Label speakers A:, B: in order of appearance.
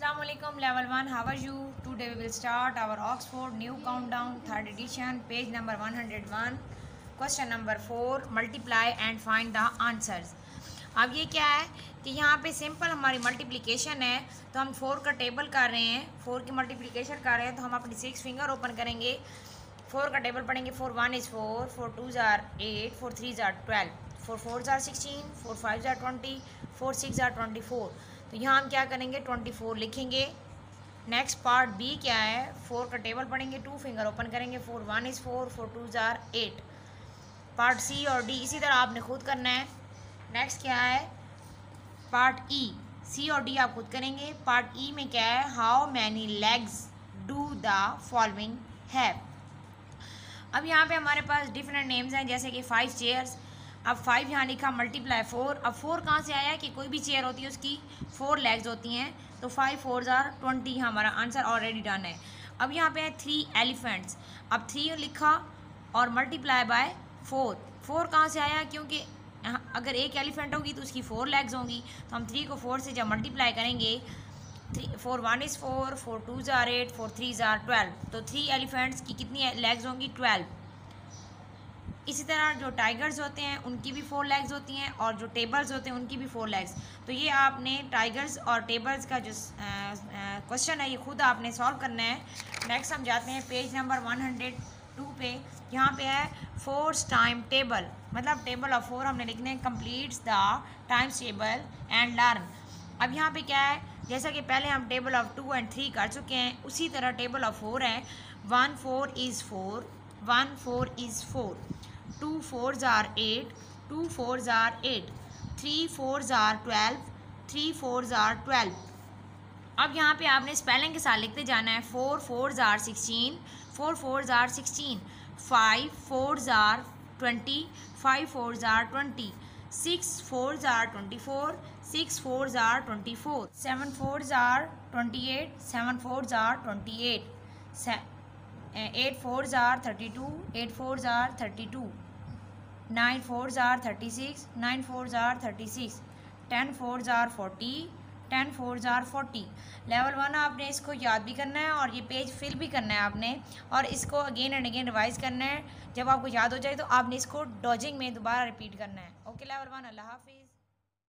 A: Assalamualaikum level 1, how are you? Today we will start our Oxford new countdown, third edition, page number 101. Question number 4, multiply and find the answers. अब ये क्या है कि यहाँ पे simple हमारी multiplication है, तो हम 4 का टेबल कर रहे हैं, 4 की मल्टीप्लिकेशन कर रहे हैं, तो हम अपनी 6 फिंगर ओपन करेंगे, 4 का टेबल पढ़ेंगे. 4 1 is 4, 4 2 are 8, 4 3 are 12, 4 4 are 16, 4 5 are 20, 4 6 are 24. तो यहाँ हम क्या करेंगे 24 लिखेंगे. नेक्स्ट पार्ट बी क्या है, 4 का टेबल पढ़ेंगे, 2 फिंगर ओपन करेंगे, 4 1 is 4, 4 2 are 8. पार्ट सी और डी इसी तरह आपने खुद करना है. नेक्स्ट क्या है पार्ट ई, सी और डी आप खुद करेंगे. पार्ट ई में क्या है, how many legs do the following have. अब यहाँ पे हमारे पास डिफरेंट नेम्स हैं, जैसे कि 5 चेयर्स. अब 5 यहाँ लिखा मल्टीप्लाई 4. अब 4 कहाँ से आया कि कोई भी चेयर होती है उसकी 4 लेग्स होती हैं, तो 5 4 are 20 हमारा आंसर ऑलरेडी डन है. अब यहाँ पे है 3 एलिफेंट्स. अब 3 लिखा और मल्टीप्लाई बाय 4. 4 कहाँ से आया, क्योंकि अगर एक एलिफेंट होगी तो उसकी 4 लेग्स होंगी, तो हम 3 को 4 से जब मल्टीप्लाई करेंगे, 4 1 is 4, 4 2 are 8, 4 3 are 12, तो 3 एलिफेंट्स की कितनी लेग्स होंगी 12. इसी तरह जो टाइगर्स होते हैं उनकी भी 4 लेग्स होती हैं, और जो टेबल्स होते हैं उनकी भी 4 लेग्स. तो ये आपने टाइगर्स और टेबल्स का जो क्वेश्चन है ये खुद आपने सॉल्व करना है. नेक्स्ट हम जाते हैं पेज नंबर 102 पे. यहाँ पे है 4 टाइम टेबल, मतलब टेबल ऑफ 4 हमने लिखने हैं. Completes the times table and learn. अब यहाँ पे क्या है, जैसा कि पहले हम टेबल ऑफ 2 and 3 कर चुके हैं, उसी तरह टेबल ऑफ 4 है. 1 4 is 4, 1 4 is 4, 2 4s are 8, 2 4s are 8, 3 4s are 12, 3 4s are 12. अब यहाँ पे आपने स्पेलिंग के साथ लिखते जाना है. 4 4s are 16, 4 4s are 16, 5 4s are 20, 5 4s are 20, 6 4s are 24, 6 4s are 24, 7 4s are 28, 7 4s are 28, 8 4s are 32, 8 4s are 32, 9 4s are 36, 9 4s are 36, 10 4s are 40, 10 4s are 40. Level 1 आपने इसको याद भी करना है और ये पेज फिल भी करना है आपने, और इसको अगेन एंड अगेन रिवाइज करना है. जब आपको याद हो जाए तो आपने इसको डॉजिंग में दोबारा रिपीट करना है. ओके लेवल 1, अल्लाह हाफिज़.